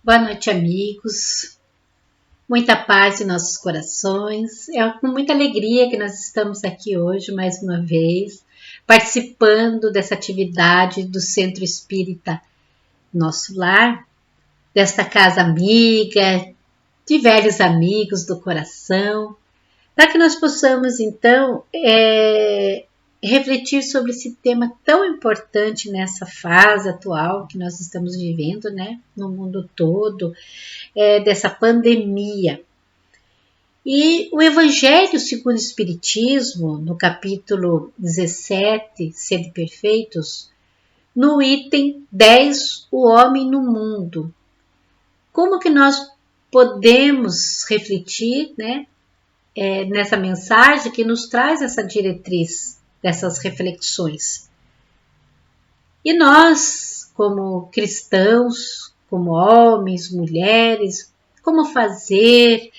Boa noite, amigos. Muita paz em nossos corações. É com muita alegria que nós estamos aqui hoje, mais uma vez, participando dessa atividade do Centro Espírita Nosso Lar, desta casa amiga, de velhos amigos do coração, para que nós possamos, então, refletir sobre esse tema tão importante nessa fase atual que nós estamos vivendo, né, no mundo todo, dessa pandemia. E o Evangelho segundo o Espiritismo, no capítulo 17, Sede Perfeitos, no item 10, o homem no mundo. Como que nós podemos refletir, né, nessa mensagem que nos traz essa diretriz dessas reflexões? E nós, como cristãos, como homens, mulheres, como fazer,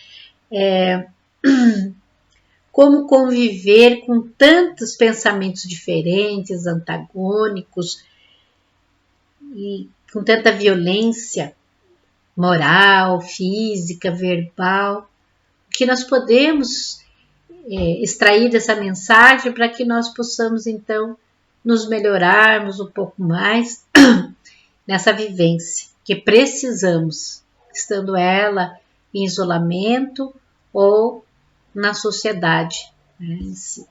como conviver com tantos pensamentos diferentes, antagônicos e com tanta violência moral, física, verbal, que nós podemos extrair dessa mensagem para que nós possamos então nos melhorarmos um pouco mais nessa vivência que precisamos, estando ela em isolamento ou na sociedade, né, em si.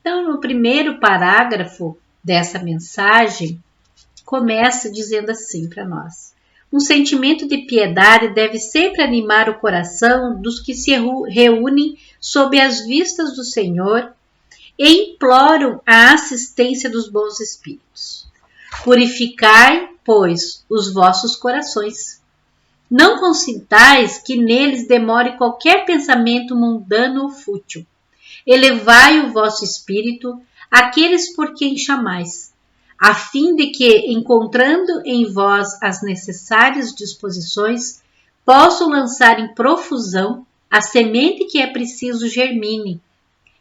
Então, no primeiro parágrafo dessa mensagem, começa dizendo assim para nós: um sentimento de piedade deve sempre animar o coração dos que se reúnem sob as vistas do Senhor e imploram a assistência dos bons espíritos. Purificai, pois, os vossos corações. Não consintais que neles demore qualquer pensamento mundano ou fútil. Elevai o vosso espírito àqueles por quem chamais, a fim de que, encontrando em vós as necessárias disposições, possam lançar em profusão a semente que é preciso germine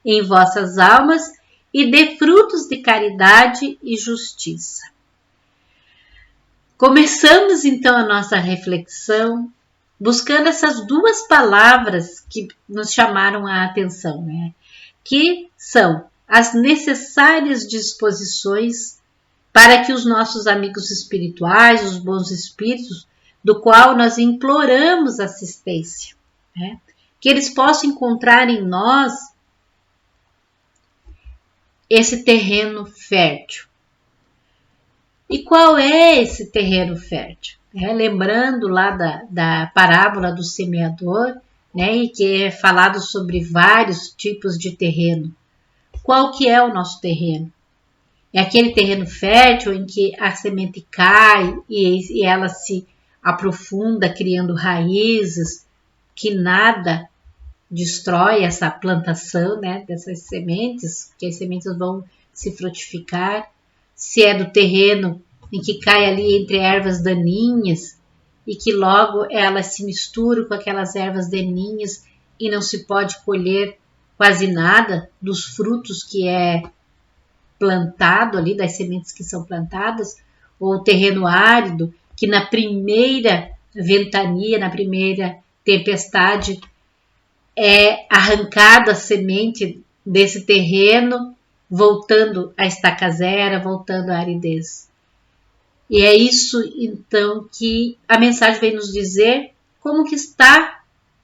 em vossas almas e dê frutos de caridade e justiça. Começamos então a nossa reflexão buscando essas duas palavras que nos chamaram a atenção, né? Que são as necessárias disposições para que os nossos amigos espirituais, os bons espíritos, do qual nós imploramos assistência, né? Que eles possam encontrar em nós esse terreno fértil. E qual é esse terreno fértil? Lembrando lá da parábola do semeador, né, e que é falado sobre vários tipos de terreno. Qual que é o nosso terreno? É aquele terreno fértil em que a semente cai e ela se aprofunda, criando raízes, que nada destrói essa plantação, né, dessas sementes, que as sementes vão se frutificar. Se é do terreno em que cai ali entre ervas daninhas e que logo elas se misturam com aquelas ervas daninhas e não se pode colher quase nada dos frutos que é plantado ali, das sementes que são plantadas, ou o terreno árido, que na primeira ventania, na primeira tempestade, é arrancada a semente desse terreno, voltando à estaca zero, voltando à aridez. E é isso, então, que a mensagem vem nos dizer como que está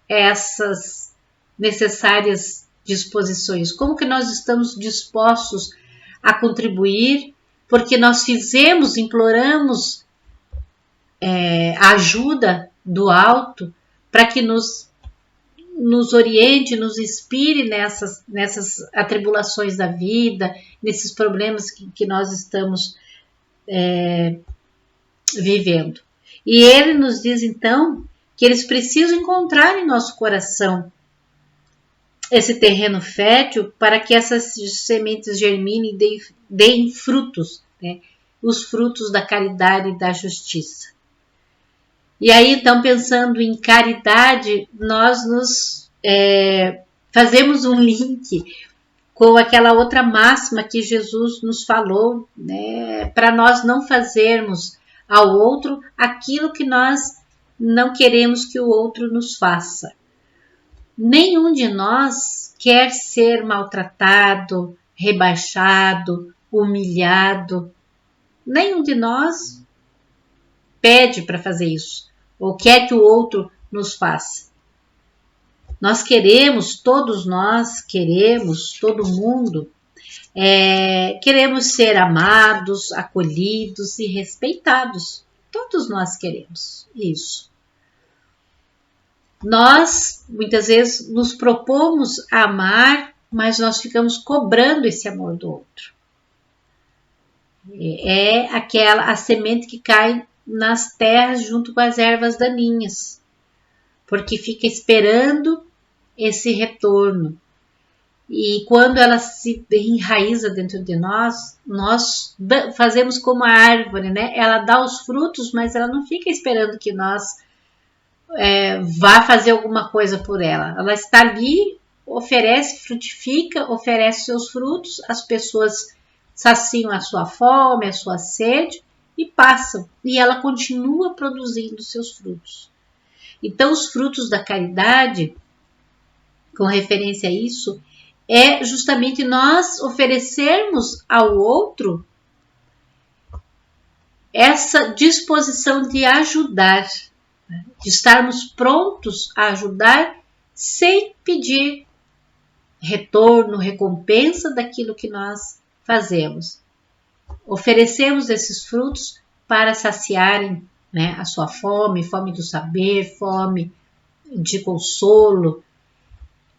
essas necessárias disposições, como que nós estamos dispostos a contribuir, porque nós imploramos a ajuda do alto para que nos oriente, nos inspire nessas atribulações da vida, nesses problemas que nós estamos vivendo. E ele nos diz, então, que eles precisam encontrar em nosso coração esse terreno fértil para que essas sementes germinem e deem frutos, né? Os frutos da caridade e da justiça. E aí, então, pensando em caridade, nós fazemos um link com aquela outra máxima que Jesus nos falou, né, para nós não fazermos ao outro aquilo que nós não queremos que o outro nos faça. Nenhum de nós quer ser maltratado, rebaixado, humilhado. Nenhum de nós pede para fazer isso ou quer que o outro nos faça. Nós queremos, todos nós queremos, todo mundo, queremos ser amados, acolhidos e respeitados. Todos nós queremos isso. Nós, muitas vezes, nos propomos a amar, mas nós ficamos cobrando esse amor do outro. É a semente que cai nas terras junto com as ervas daninhas, porque fica esperando esse retorno. E quando ela se enraiza dentro de nós, nós fazemos como a árvore, né? Ela dá os frutos, mas ela não fica esperando que nós vá fazer alguma coisa por ela. Ela está ali, oferece, frutifica, oferece seus frutos, as pessoas saciam a sua fome, a sua sede e passam. E ela continua produzindo seus frutos. Então, os frutos da caridade, com referência a isso, é justamente nós oferecermos ao outro essa disposição de ajudar, de estarmos prontos a ajudar sem pedir retorno, recompensa daquilo que nós fazemos. Oferecemos esses frutos para saciarem, né, a sua fome, fome do saber, fome de consolo,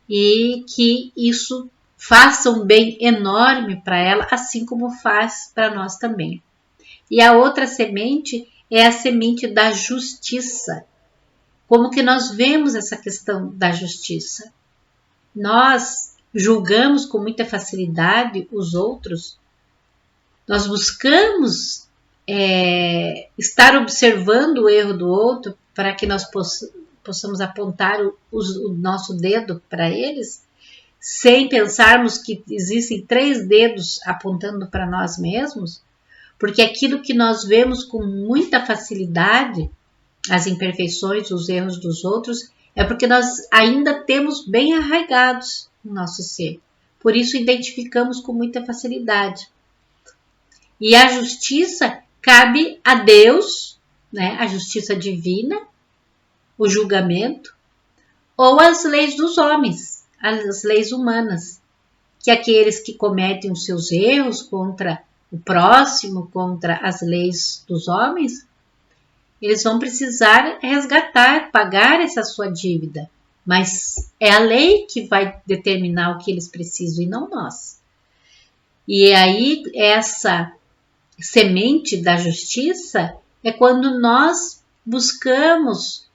e que isso faça um bem enorme para ela, assim como faz para nós também. E a outra semente é a semente da justiça. Como que nós vemos essa questão da justiça? Nós julgamos com muita facilidade os outros. Nós buscamos estar observando o erro do outro para que nós possamos apontar o nosso dedo para eles, sem pensarmos que existem 3 dedos apontando para nós mesmos, porque aquilo que nós vemos com muita facilidade, as imperfeições, os erros dos outros, é porque nós ainda temos bem arraigados no nosso ser. Por isso identificamos com muita facilidade. E a justiça cabe a Deus, né? A justiça divina, o julgamento, ou as leis dos homens, as leis humanas, que aqueles que cometem os seus erros contra o próximo, contra as leis dos homens, eles vão precisar resgatar, pagar essa sua dívida. Mas é a lei que vai determinar o que eles precisam e não nós. E aí essa semente da justiça é quando nós buscamos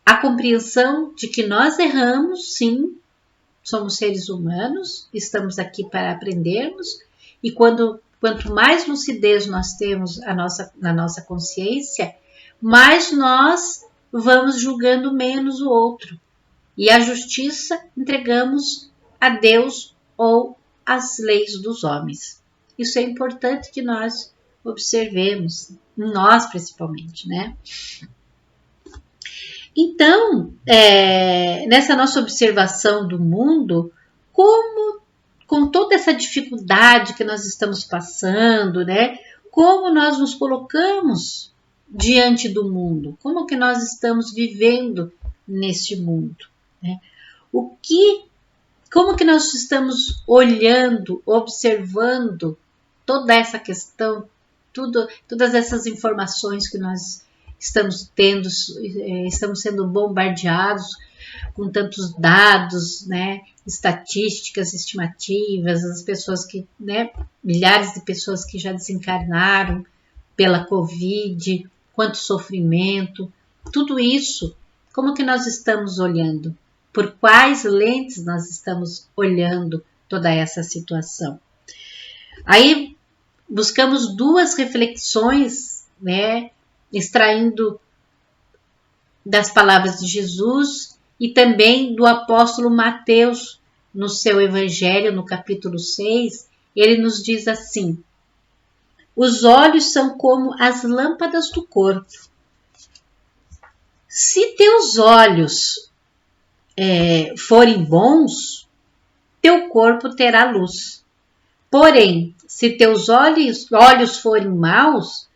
a compreensão de que nós erramos, sim, somos seres humanos, estamos aqui para aprendermos, e quanto mais lucidez nós temos na nossa consciência, mais nós vamos julgando menos o outro. E a justiça entregamos a Deus ou às leis dos homens. Isso é importante que nós observemos, nós principalmente, né? Então, nessa nossa observação do mundo, como com toda essa dificuldade que nós estamos passando, né? Como nós nos colocamos diante do mundo? Como que nós estamos vivendo neste mundo? Né? Como que nós estamos olhando, observando toda essa questão, todas essas informações que nós estamos tendo, estamos sendo bombardeados com tantos dados, né, estatísticas, estimativas, as pessoas que, né, milhares de pessoas que já desencarnaram pela Covid, quanto sofrimento, tudo isso, como que nós estamos olhando? Por quais lentes nós estamos olhando toda essa situação? Aí buscamos 2 reflexões, né, extraindo das palavras de Jesus e também do apóstolo Mateus, no seu evangelho, no capítulo 6, ele nos diz assim: os olhos são como as lâmpadas do corpo. Se teus olhos forem bons, teu corpo terá luz. Porém, se teus olhos forem maus,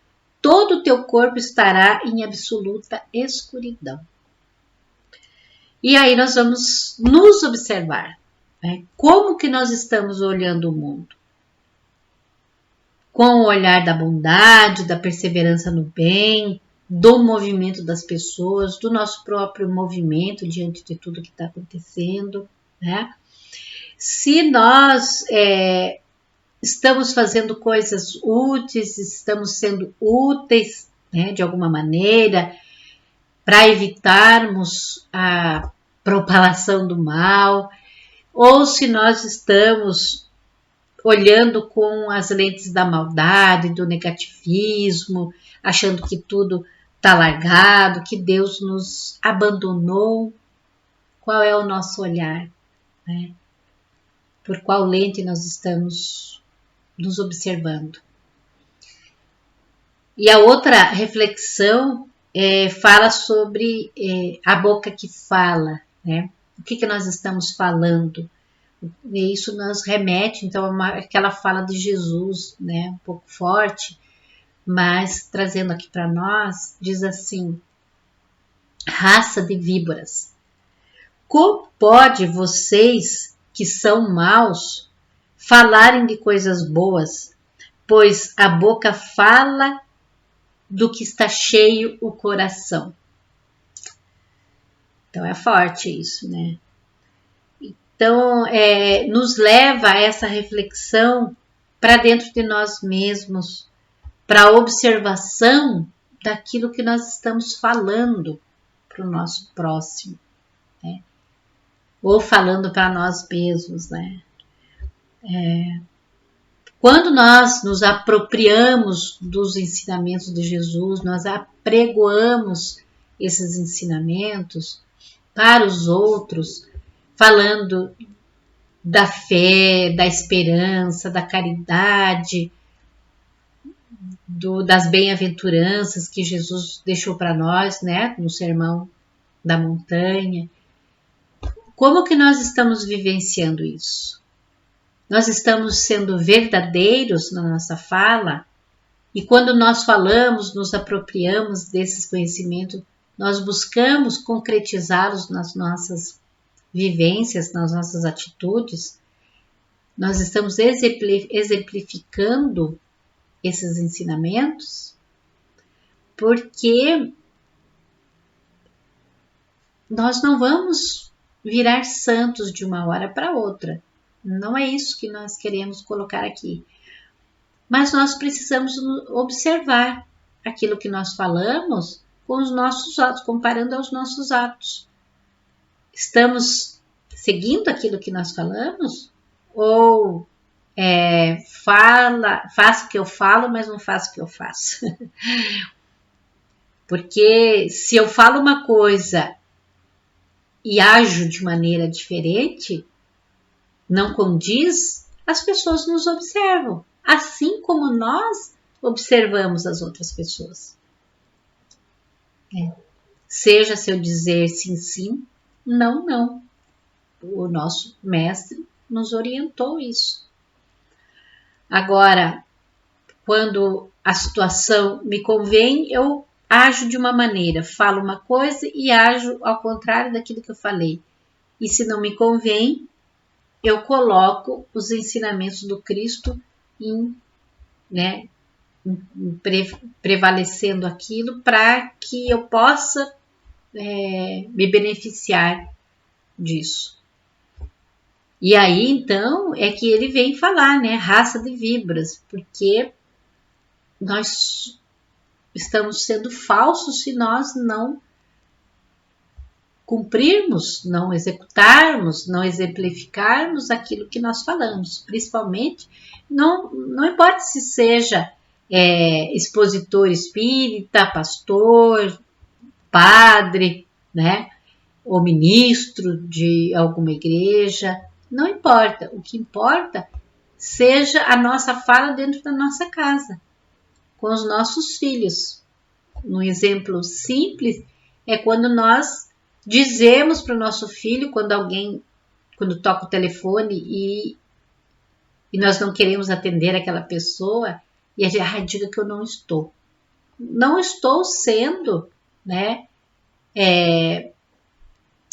todo o teu corpo estará em absoluta escuridão. E aí nós vamos nos observar, né? Como que nós estamos olhando o mundo? Com o olhar da bondade, da perseverança no bem, do movimento das pessoas, do nosso próprio movimento diante de tudo que está acontecendo, né? Se nós estamos fazendo coisas úteis, estamos sendo úteis, né, de alguma maneira, para evitarmos a propalação do mal, ou se nós estamos olhando com as lentes da maldade, do negativismo, achando que tudo está largado, que Deus nos abandonou. Qual é o nosso olhar, né? Por qual lente nós estamos nos observando? E a outra reflexão fala sobre a boca que fala, né? O que nós estamos falando? E isso nos remete, então, àquela fala de Jesus, né? Um pouco forte, mas trazendo aqui para nós, diz assim: raça de víboras, como pode vocês que são maus falarem de coisas boas? Pois a boca fala do que está cheio o coração. Então é forte isso, né? Então nos leva a essa reflexão para dentro de nós mesmos, para a observação daquilo que nós estamos falando para o nosso próximo, né? Ou falando para nós mesmos, né? Quando nós nos apropriamos dos ensinamentos de Jesus, nós apregoamos esses ensinamentos para os outros, falando da fé, da esperança, da caridade, das bem-aventuranças que Jesus deixou para nós, né, no Sermão da Montanha. Como que nós estamos vivenciando isso? Nós estamos sendo verdadeiros na nossa fala? E quando nós falamos, nos apropriamos desses conhecimentos, nós buscamos concretizá-los nas nossas vivências, nas nossas atitudes? Nós estamos exemplificando esses ensinamentos? Porque nós não vamos virar santos de uma hora para outra. Não é isso que nós queremos colocar aqui. Mas nós precisamos observar aquilo que nós falamos com os nossos atos, comparando aos nossos atos. Estamos seguindo aquilo que nós falamos? Ou faço o que eu falo, mas não faço o que eu faço? Porque se eu falo uma coisa e ajo de maneira diferente, não condiz, as pessoas nos observam, assim como nós observamos as outras pessoas. Seja se eu dizer sim, sim, não, não. O nosso mestre nos orientou isso. Agora, quando a situação me convém, eu ajo de uma maneira, falo uma coisa e ajo ao contrário daquilo que eu falei. E se não me convém, eu coloco os ensinamentos do Cristo prevalecendo aquilo para que eu possa me beneficiar disso. E aí, então, é que ele vem falar, né? Raça de víboras, porque nós estamos sendo falsos se nós não cumprirmos, não executarmos, não exemplificarmos aquilo que nós falamos. Principalmente, não importa se seja expositor espírita, pastor, padre, né? Ou ministro de alguma igreja, não importa. O que importa seja a nossa fala dentro da nossa casa, com os nossos filhos. Um exemplo simples é quando nós dizemos para o nosso filho, quando toca o telefone e nós não queremos atender aquela pessoa, e a gente diga que eu não estou. Não estou sendo, né,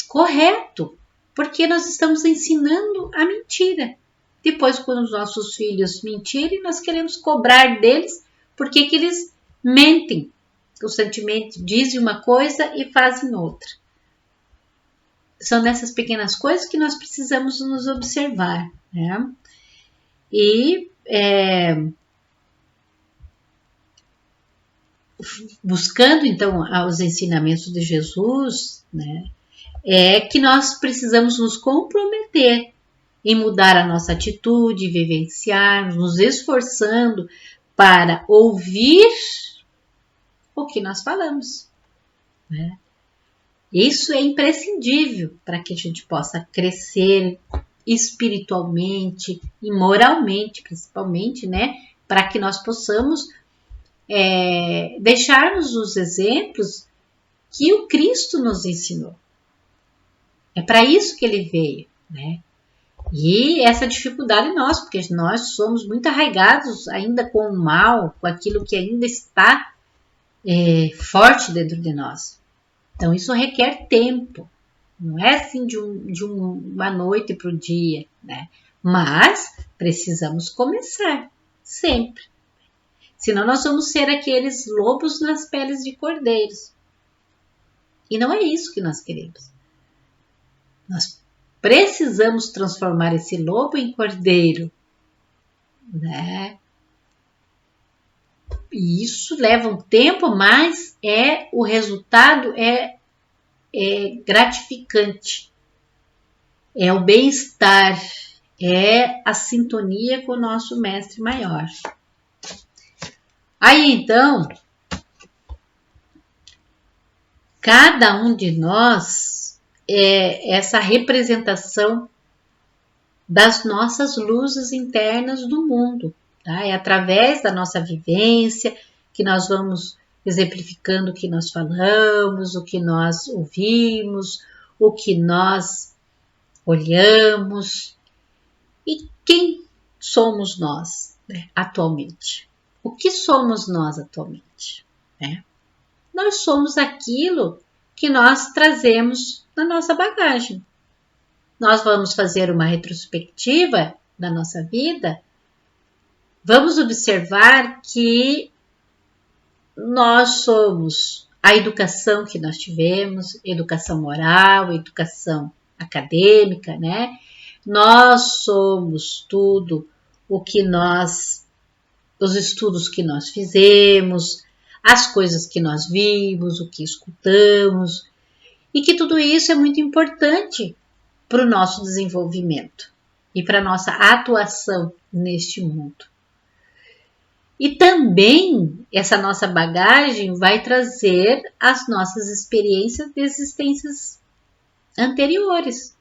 correto, porque nós estamos ensinando a mentira. Depois, quando os nossos filhos mentirem, nós queremos cobrar deles porque que eles mentem constantemente, dizem uma coisa e fazem outra. São nessas pequenas coisas que nós precisamos nos observar, né? E buscando então os ensinamentos de Jesus, né, é que nós precisamos nos comprometer em mudar a nossa atitude, vivenciar, nos esforçando para ouvir o que nós falamos, né? Isso é imprescindível para que a gente possa crescer espiritualmente e moralmente, principalmente, né? Para que nós possamos deixarmos os exemplos que o Cristo nos ensinou. É para isso que ele veio, né? E essa dificuldade nossa, porque nós somos muito arraigados ainda com o mal, com aquilo que ainda está forte dentro de nós. Então isso requer tempo, não é assim de uma noite para o dia, né? Mas precisamos começar, sempre. Senão nós vamos ser aqueles lobos nas peles de cordeiros. E não é isso que nós queremos. Nós precisamos transformar esse lobo em cordeiro, né? E isso leva um tempo, mas o resultado é gratificante. É o bem-estar, é a sintonia com o nosso mestre maior. Aí então, cada um de nós é essa representação das nossas luzes internas do mundo. Tá? É através da nossa vivência que nós vamos exemplificando o que nós falamos, o que nós ouvimos, o que nós olhamos. E quem somos nós, né, atualmente? O que somos nós atualmente? Né? Nós somos aquilo que nós trazemos na nossa bagagem. Nós vamos fazer uma retrospectiva da nossa vida, vamos observar que nós somos a educação que nós tivemos, educação moral, educação acadêmica, né? Nós somos tudo o que os estudos que nós fizemos, as coisas que nós vimos, o que escutamos, e que tudo isso é muito importante para o nosso desenvolvimento e para a nossa atuação neste mundo. E também essa nossa bagagem vai trazer as nossas experiências de existências anteriores.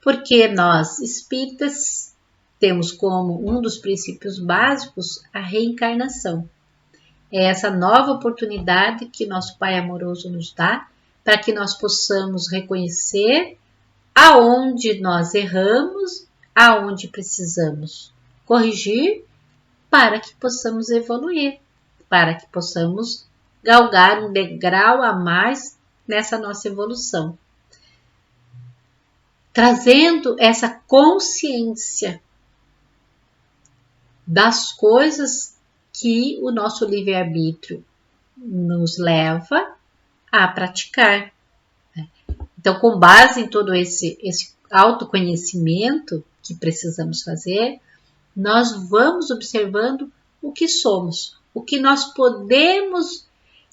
Porque nós, espíritas, temos como um dos princípios básicos a reencarnação. É essa nova oportunidade que nosso Pai amoroso nos dá para que nós possamos reconhecer aonde nós erramos, aonde precisamos corrigir, para que possamos evoluir, para que possamos galgar um degrau a mais nessa nossa evolução. Trazendo essa consciência das coisas que o nosso livre-arbítrio nos leva a praticar. Então, com base em todo esse autoconhecimento que precisamos fazer, nós vamos observando o que somos, o que nós podemos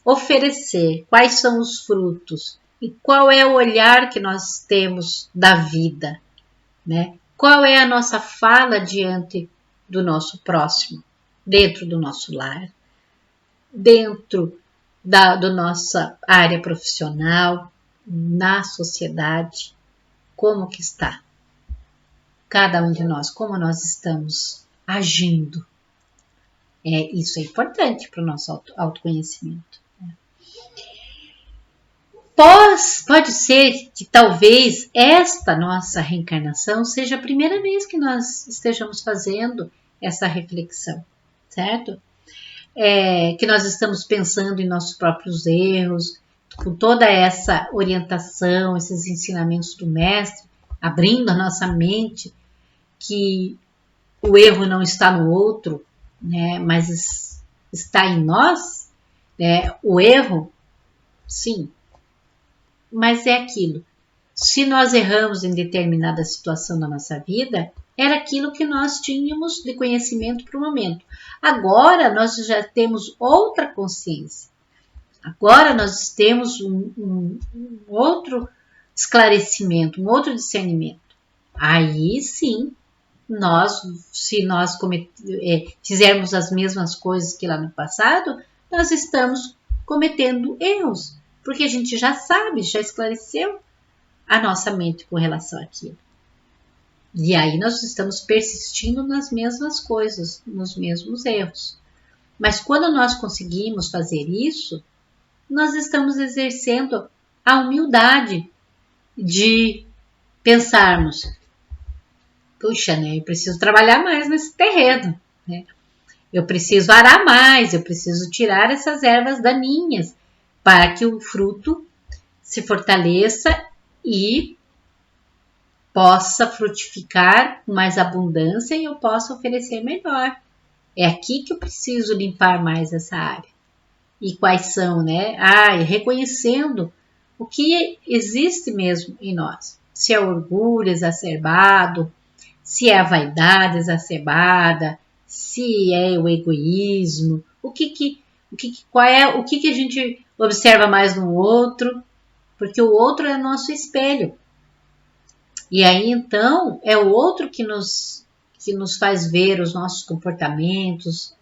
oferecer, quais são os frutos e qual é o olhar que nós temos da vida, né? Qual é a nossa fala diante do nosso próximo, dentro do nosso lar, dentro da nossa área profissional, na sociedade, como que está cada um de nós, como nós estamos agindo. Isso é importante para o nosso autoconhecimento. Pode ser que talvez esta nossa reencarnação seja a primeira vez que nós estejamos fazendo essa reflexão, certo? Que nós estamos pensando em nossos próprios erros, com toda essa orientação, esses ensinamentos do mestre, abrindo a nossa mente que o erro não está no outro, né, mas está em nós, né? O erro, sim, mas é aquilo. Se nós erramos em determinada situação da nossa vida, era aquilo que nós tínhamos de conhecimento para o momento. Agora nós já temos outra consciência. Agora nós temos um outro esclarecimento, um outro discernimento. Aí sim, se nós fizermos as mesmas coisas que lá no passado, nós estamos cometendo erros, porque a gente já sabe, já esclareceu a nossa mente com relação àquilo. E aí nós estamos persistindo nas mesmas coisas, nos mesmos erros. Mas quando nós conseguimos fazer isso, nós estamos exercendo a humildade de pensarmos: puxa, né, eu preciso trabalhar mais nesse terreno, né? Eu preciso arar mais, eu preciso tirar essas ervas daninhas para que o fruto se fortaleça e possa frutificar com mais abundância e eu possa oferecer melhor. É aqui que eu preciso limpar mais essa área. E quais são, né? Reconhecendo o que existe mesmo em nós. Se é o orgulho exacerbado, se é a vaidade exacerbada, se é o egoísmo, o que a gente observa mais no outro, porque o outro é nosso espelho. E aí então é o outro que nos faz ver os nossos comportamentos,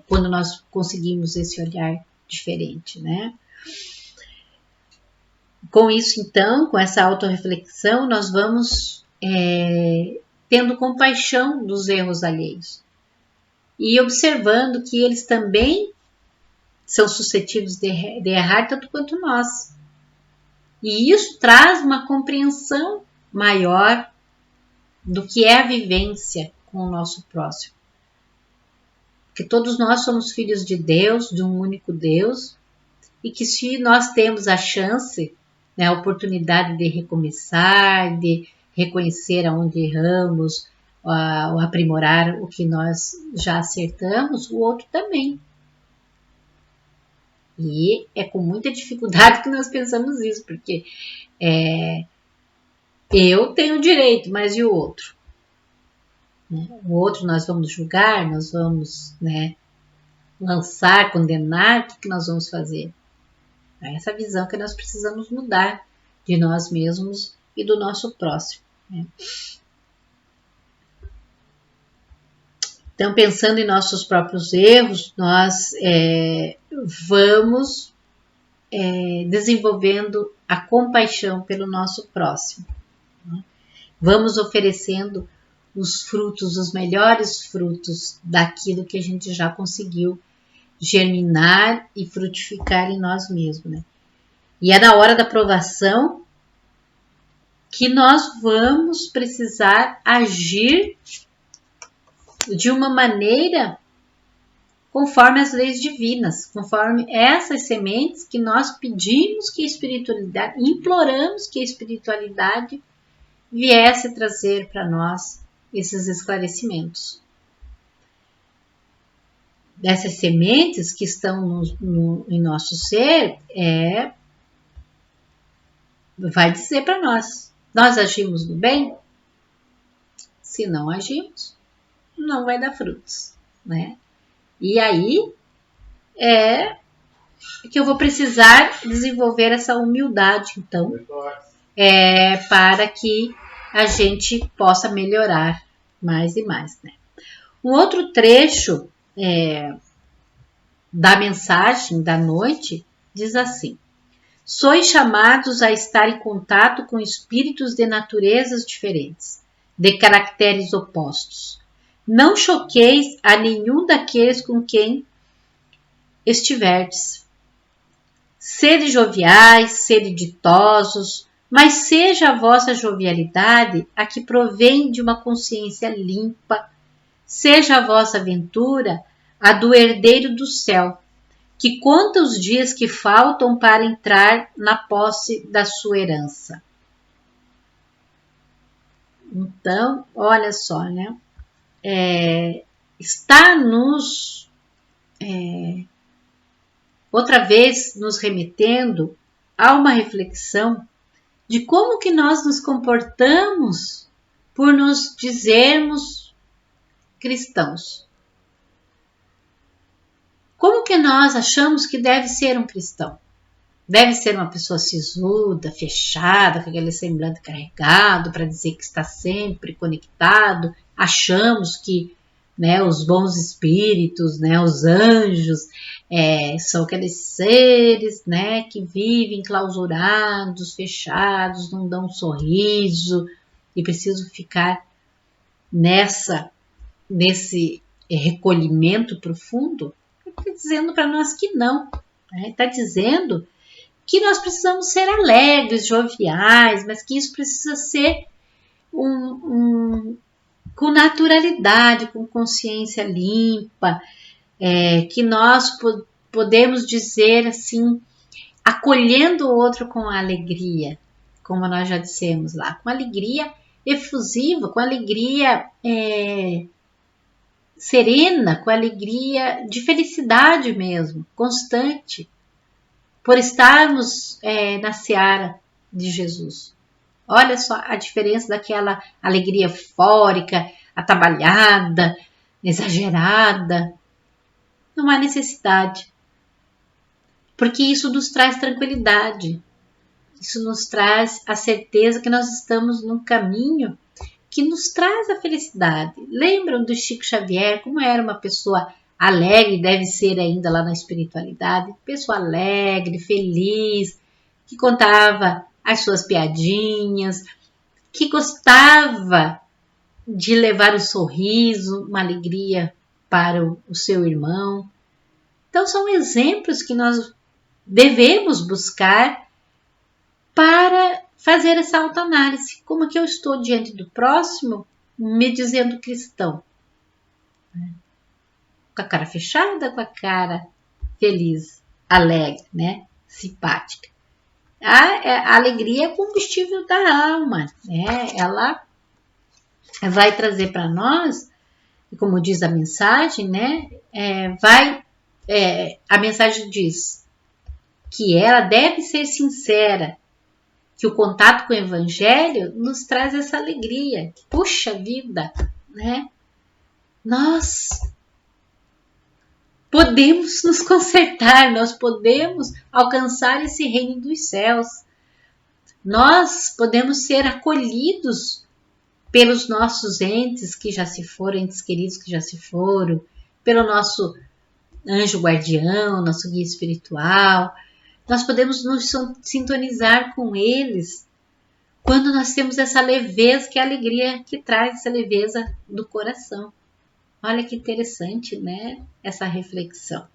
quando nós conseguimos esse olhar diferente, né? Com isso, então, com essa autorreflexão, nós vamos tendo compaixão dos erros alheios e observando que eles também são suscetíveis de errar tanto quanto nós. E isso traz uma compreensão maior do que é a vivência com o nosso próximo. Que todos nós somos filhos de Deus, de um único Deus, e que se nós temos a chance, né, a oportunidade de recomeçar, de reconhecer aonde erramos, ou aprimorar o que nós já acertamos, o outro também. E é com muita dificuldade que nós pensamos isso, porque eu tenho direito, mas e o outro? O outro nós vamos julgar, nós vamos, né, lançar, condenar, o que nós vamos fazer? É essa visão que nós precisamos mudar de nós mesmos e do nosso próximo, né? Então, pensando em nossos próprios erros, nós vamos desenvolvendo a compaixão pelo nosso próximo, né? Vamos oferecendo os frutos, os melhores frutos daquilo que a gente já conseguiu germinar e frutificar em nós mesmos, né? E é na hora da provação que nós vamos precisar agir de uma maneira conforme as leis divinas, conforme essas sementes que nós pedimos que a espiritualidade, imploramos que a espiritualidade viesse trazer para nós esses esclarecimentos. Dessas sementes que estão em nosso ser, vai dizer para nós: nós agimos do bem? Se não agimos, não vai dar frutos, né? E aí é que eu vou precisar desenvolver essa humildade, então, para que a gente possa melhorar mais e mais, né? Um outro trecho da mensagem da noite diz assim: sois chamados a estar em contato com espíritos de naturezas diferentes, de caracteres opostos. Não choqueis a nenhum daqueles com quem estiverdes. Sede joviais, sede ditosos, mas seja a vossa jovialidade a que provém de uma consciência limpa, seja a vossa aventura a do herdeiro do céu, que conta os dias que faltam para entrar na posse da sua herança. Então, olha só, né? Está nos outra vez nos remetendo a uma reflexão de como que nós nos comportamos por nos dizermos cristãos. Como que nós achamos que deve ser um cristão? Deve ser uma pessoa sisuda, fechada, com aquele semblante carregado para dizer que está sempre conectado. Achamos que, né, os bons espíritos, né, os anjos, são aqueles seres, né, que vivem clausurados, fechados, não dão um sorriso e precisam ficar nesse recolhimento profundo. Está dizendo para nós que não. Está dizendo que nós precisamos ser alegres, joviais, mas que isso precisa ser com naturalidade, com consciência limpa, que nós podemos dizer assim, acolhendo o outro com alegria, como nós já dissemos lá, com alegria efusiva, com alegria serena, com alegria de felicidade mesmo, constante, por estarmos na seara de Jesus. Olha só a diferença daquela alegria eufórica, atabalhada, exagerada. Não há necessidade, porque isso nos traz tranquilidade, isso nos traz a certeza que nós estamos num caminho que nos traz a felicidade. Lembram do Chico Xavier, como era uma pessoa alegre, deve ser ainda lá na espiritualidade, pessoa alegre, feliz, que contava as suas piadinhas, que gostava de levar um sorriso, uma alegria para o seu irmão. Então são exemplos que nós devemos buscar para fazer essa autoanálise. Como é que eu estou diante do próximo me dizendo cristão? Com a cara fechada, com a cara feliz, alegre, né? Simpática. A alegria é combustível da alma, né? Ela vai trazer para nós, como diz a mensagem, né? A mensagem diz que ela deve ser sincera, que o contato com o Evangelho nos traz essa alegria. Puxa vida, né? Nós podemos nos consertar, nós podemos alcançar esse reino dos céus. Nós podemos ser acolhidos pelos nossos entes que já se foram, entes queridos que já se foram, pelo nosso anjo guardião, nosso guia espiritual. Nós podemos nos sintonizar com eles quando nós temos essa leveza, que é a alegria que traz essa leveza do coração. Olha que interessante, né? Essa reflexão.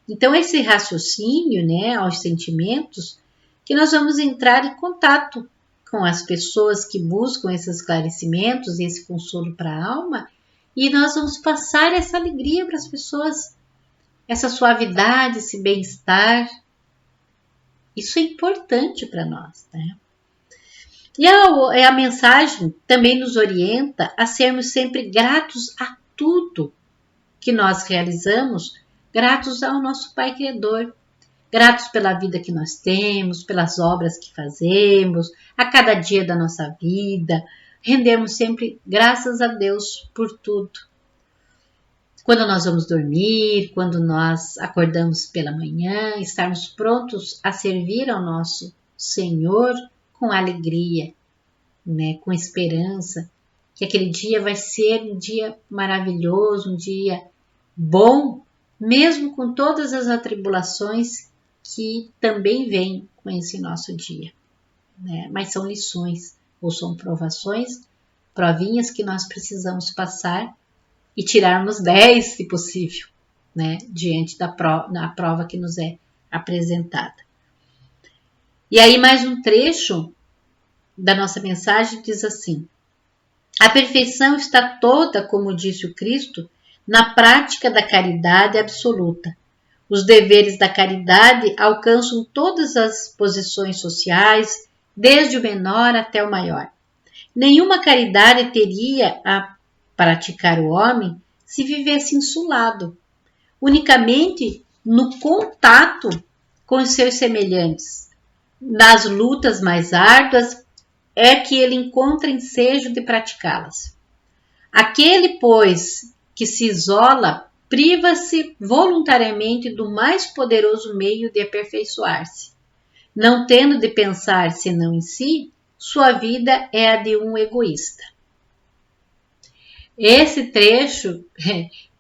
Então, esse raciocínio, né, aos sentimentos, que nós vamos entrar em contato com as pessoas que buscam esses esclarecimentos, esse consolo para a alma, e nós vamos passar essa alegria para as pessoas, essa suavidade, esse bem-estar. Isso é importante para nós, né? E a mensagem também nos orienta a sermos sempre gratos a tudo que nós realizamos, gratos ao nosso Pai Criador, gratos pela vida que nós temos, pelas obras que fazemos, a cada dia da nossa vida, rendemos sempre graças a Deus por tudo. Quando nós vamos dormir, quando nós acordamos pela manhã, estarmos prontos a servir ao nosso Senhor com alegria, né, com esperança, que aquele dia vai ser um dia maravilhoso, um dia bom, mesmo com todas as atribulações que também vêm com esse nosso dia, né? Mas são lições ou são provações, provinhas que nós precisamos passar e tirarmos 10, se possível, né? Diante da prova que nos é apresentada. E aí mais um trecho da nossa mensagem diz assim: a perfeição está toda, como disse o Cristo, na prática da caridade absoluta. Os deveres da caridade alcançam todas as posições sociais, desde o menor até o maior. Nenhuma caridade teria a praticar o homem se vivesse insulado, unicamente no contato com os seus semelhantes. Nas lutas mais árduas é que ele encontra ensejo de praticá-las. Aquele, pois, que se isola, priva-se voluntariamente do mais poderoso meio de aperfeiçoar-se. Não tendo de pensar senão em si, sua vida é a de um egoísta. Esse trecho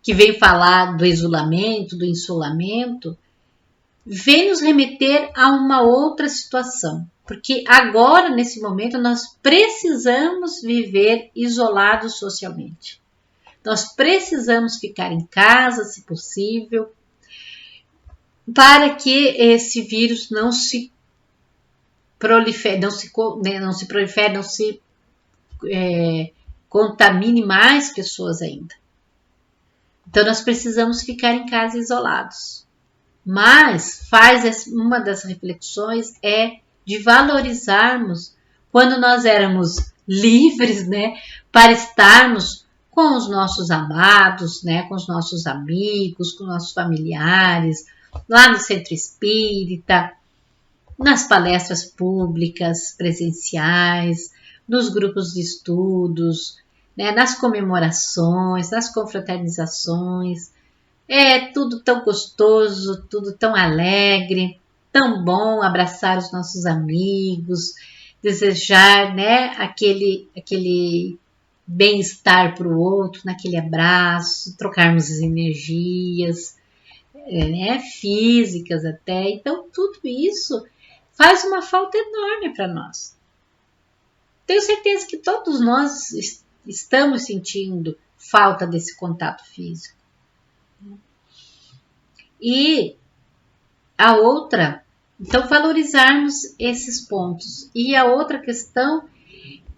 que vem falar do isolamento, do insulamento, vem nos remeter a uma outra situação. Porque agora, nesse momento, nós precisamos viver isolados socialmente. Nós precisamos ficar em casa, se possível, para que esse vírus não se prolifere, não se contamine mais pessoas ainda. Então, nós precisamos ficar em casa isolados. Mas uma das reflexões é de valorizarmos quando nós éramos livres, né, para estarmos com os nossos amados, né, com os nossos amigos, com os nossos familiares, lá no centro espírita, nas palestras públicas, presenciais, nos grupos de estudos, né, nas comemorações, nas confraternizações. É tudo tão gostoso, tudo tão alegre, tão bom abraçar os nossos amigos, desejar, né, aquele bem-estar para o outro, naquele abraço, trocarmos as energias, né, físicas até. Então, tudo isso faz uma falta enorme para nós. Tenho certeza que todos nós estamos sentindo falta desse contato físico. E a outra, então valorizarmos esses pontos. E a outra questão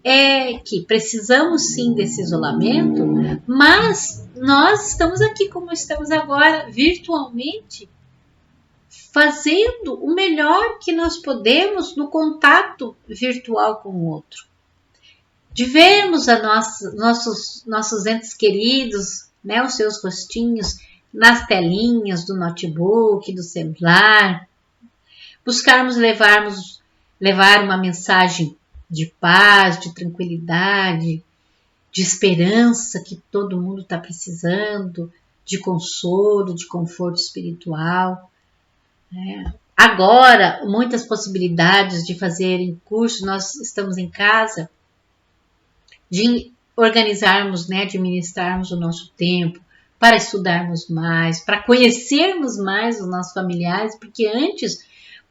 é que precisamos sim desse isolamento, mas nós estamos aqui como estamos agora, virtualmente, fazendo o melhor que nós podemos no contato virtual com o outro. De vermos nossos entes queridos, né, os seus rostinhos, nas telinhas do notebook, do celular, buscarmos levar uma mensagem de paz, de tranquilidade, de esperança que todo mundo está precisando, de consolo, de conforto espiritual. Né? Agora, muitas possibilidades de fazerem cursos, nós estamos em casa, de organizarmos, né, administrarmos o nosso tempo, para estudarmos mais, para conhecermos mais os nossos familiares, porque antes,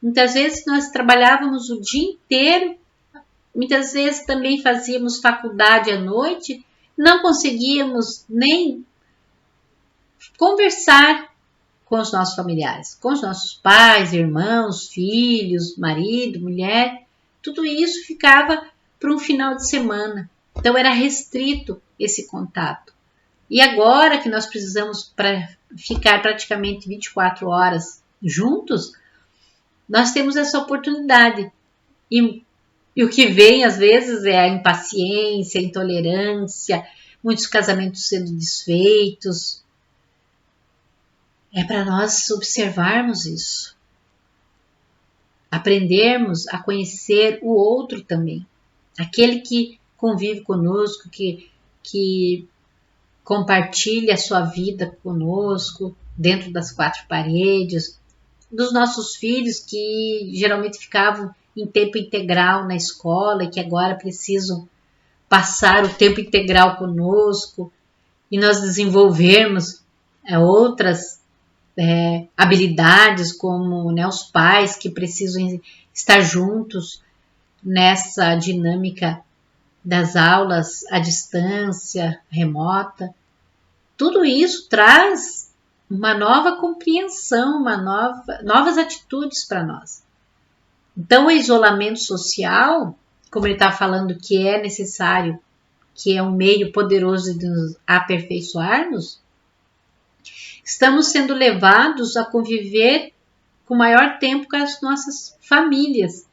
muitas vezes nós trabalhávamos o dia inteiro, muitas vezes também fazíamos faculdade à noite, não conseguíamos nem conversar com os nossos familiares, com os nossos pais, irmãos, filhos, marido, mulher, tudo isso ficava para um final de semana. Então era restrito esse contato. E agora que nós precisamos ficar praticamente 24 horas juntos, nós temos essa oportunidade. E o que vem, às vezes, é a impaciência, a intolerância, muitos casamentos sendo desfeitos. É para nós observarmos isso. Aprendermos a conhecer o outro também. Aquele que convive conosco, que compartilha a sua vida conosco, dentro das quatro paredes, dos nossos filhos que geralmente ficavam em tempo integral na escola e que agora precisam passar o tempo integral conosco e nós desenvolvermos outras habilidades, como, né, os pais que precisam estar juntos nessa dinâmica das aulas à distância, remota. Tudo isso traz uma nova compreensão, novas atitudes para nós. Então, o isolamento social, como ele está falando que é necessário, que é um meio poderoso de nos aperfeiçoarmos, estamos sendo levados a conviver com maior tempo com as nossas famílias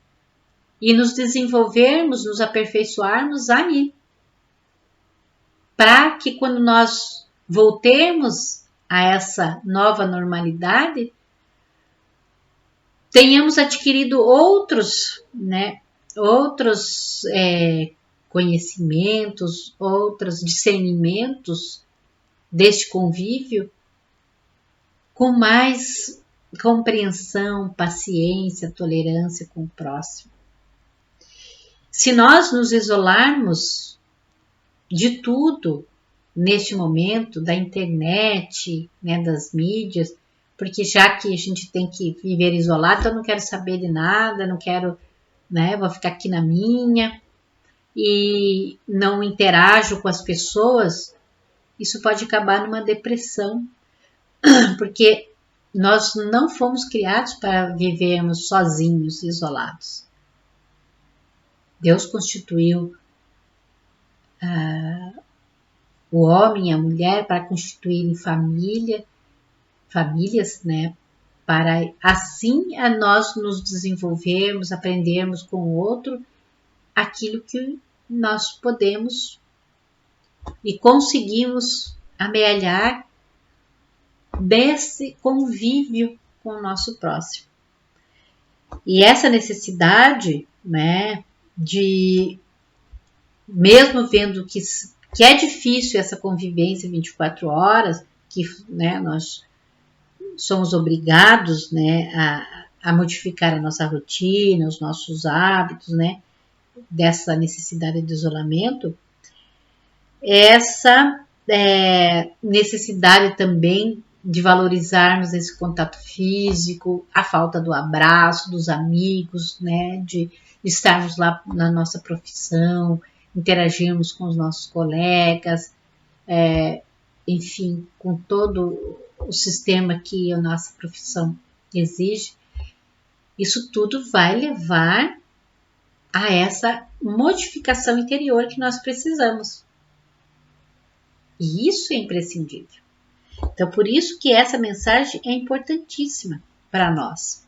e nos desenvolvermos, nos aperfeiçoarmos ali. Para que quando nós voltemos a essa nova normalidade, tenhamos adquirido outros conhecimentos, outros discernimentos deste convívio com mais compreensão, paciência, tolerância com o próximo. Se nós nos isolarmos de tudo neste momento, da internet, das mídias, porque já que a gente tem que viver isolado, então eu não quero saber de nada, não quero, vou ficar aqui na minha e não interajo com as pessoas, isso pode acabar numa depressão, porque nós não fomos criados para vivermos sozinhos, isolados. Deus constituiu o homem e a mulher para constituírem famílias, para assim nós nos desenvolvermos, aprendermos com o outro aquilo que nós podemos e conseguimos amealhar desse convívio com o nosso próximo. E essa necessidade, de, mesmo vendo que é difícil essa convivência 24 horas, que nós somos obrigados a modificar a nossa rotina, os nossos hábitos, dessa necessidade de isolamento, essa necessidade também de valorizarmos esse contato físico, a falta do abraço dos amigos, de estarmos lá na nossa profissão, interagirmos com os nossos colegas, enfim, com todo o sistema que a nossa profissão exige. Isso tudo vai levar a essa modificação interior que nós precisamos. E isso é imprescindível. Então, por isso que essa mensagem é importantíssima para nós.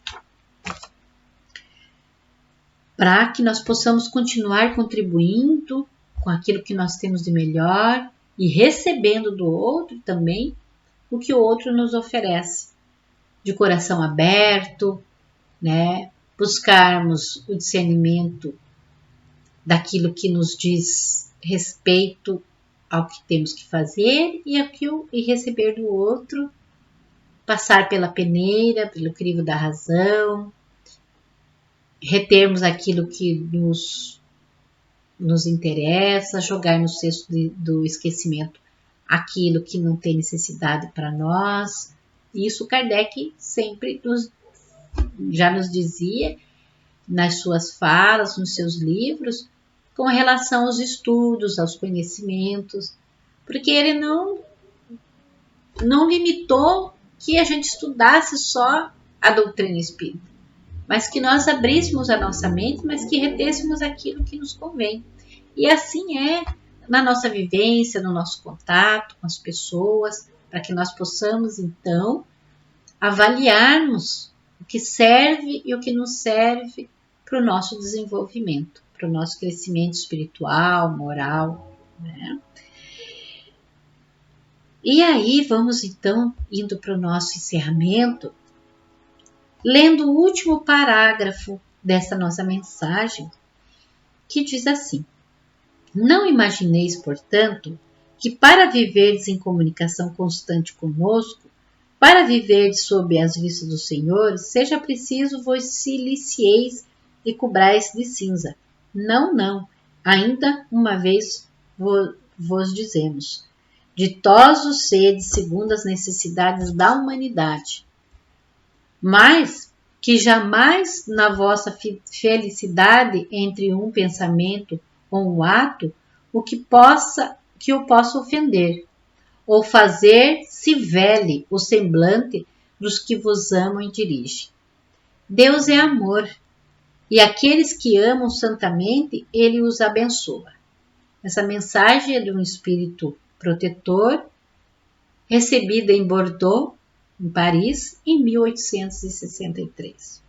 Para que nós possamos continuar contribuindo com aquilo que nós temos de melhor e recebendo do outro também o que o outro nos oferece. De coração aberto, buscarmos o discernimento daquilo que nos diz respeito ao que temos que fazer e receber do outro, passar pela peneira, pelo crivo da razão, retermos aquilo que nos interessa, jogar no cesto do esquecimento aquilo que não tem necessidade para nós. Isso Kardec sempre já nos dizia nas suas falas, nos seus livros, com relação aos estudos, aos conhecimentos, porque ele não limitou que a gente estudasse só a doutrina espírita, mas que nós abríssemos a nossa mente, mas que retêssemos aquilo que nos convém. E assim é na nossa vivência, no nosso contato com as pessoas, para que nós possamos, então, avaliarmos o que serve e o que não serve para o nosso desenvolvimento, para o nosso crescimento espiritual, moral, E aí vamos então indo para o nosso encerramento, lendo o último parágrafo dessa nossa mensagem, que diz assim: não imagineis, portanto, que para viverdes em comunicação constante conosco, para viverdes sob as vistas do Senhor, seja preciso vos silicieis e cobrais de cinza. Não, não. Ainda uma vez vos dizemos: ditosos sede segundo as necessidades da humanidade, mas que jamais na vossa felicidade entre um pensamento ou um ato o que o possa ofender, ou fazer se vele o semblante dos que vos amam e dirigem. Deus é amor, e aqueles que amam santamente, ele os abençoa. Essa mensagem é de um espírito protetor, recebida em Bordeaux, em Paris, em 1863.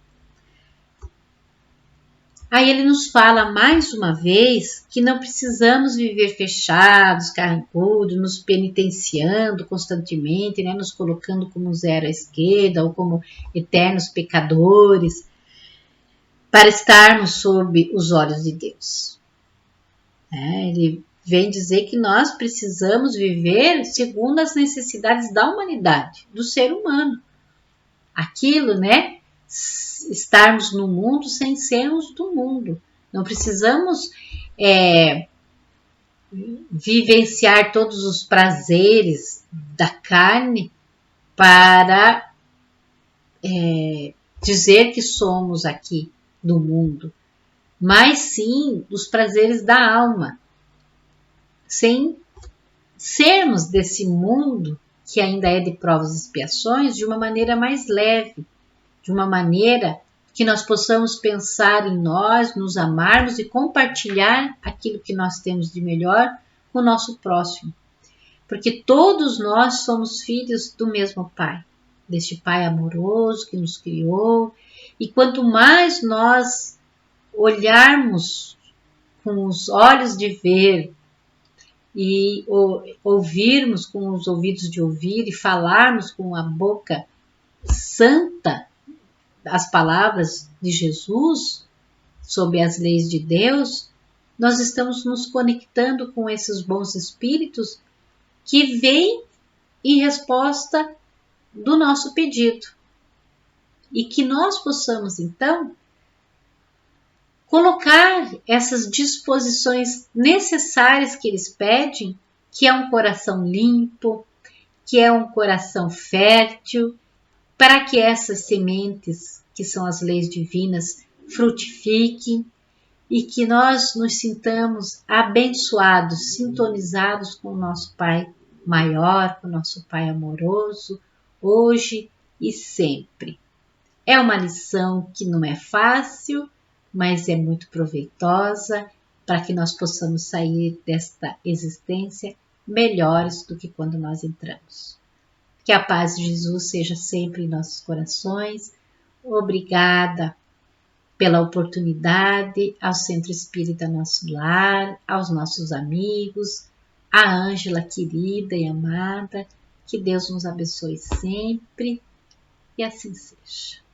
Aí ele nos fala mais uma vez que não precisamos viver fechados, carrancudos, nos penitenciando constantemente, né, nos colocando como zero à esquerda ou como eternos pecadores, para estarmos sob os olhos de Deus. Ele vem dizer que nós precisamos viver segundo as necessidades da humanidade, do ser humano. Aquilo, né? Estarmos no mundo sem sermos do mundo. Não precisamos vivenciar todos os prazeres da carne para dizer que somos aqui do mundo, mas sim dos prazeres da alma, sem sermos desse mundo que ainda é de provas e expiações de uma maneira mais leve, de uma maneira que nós possamos pensar em nós, nos amarmos e compartilhar aquilo que nós temos de melhor com o nosso próximo. Porque todos nós somos filhos do mesmo Pai, deste Pai amoroso que nos criou, e quanto mais nós olharmos com os olhos de ver e ouvirmos com os ouvidos de ouvir e falarmos com a boca santa as palavras de Jesus sob as leis de Deus, nós estamos nos conectando com esses bons espíritos que vêm em resposta do nosso pedido. E que nós possamos, então, colocar essas disposições necessárias que eles pedem, que é um coração limpo, que é um coração fértil, para que essas sementes, que são as leis divinas, frutifiquem e que nós nos sintamos abençoados, sintonizados com o nosso Pai maior, com o nosso Pai amoroso, hoje e sempre. É uma lição que não é fácil, mas é muito proveitosa para que nós possamos sair desta existência melhores do que quando nós entramos. Que a paz de Jesus seja sempre em nossos corações. Obrigada pela oportunidade, ao Centro Espírita Nosso Lar, aos nossos amigos, a Ângela querida e amada. Que Deus nos abençoe sempre e assim seja.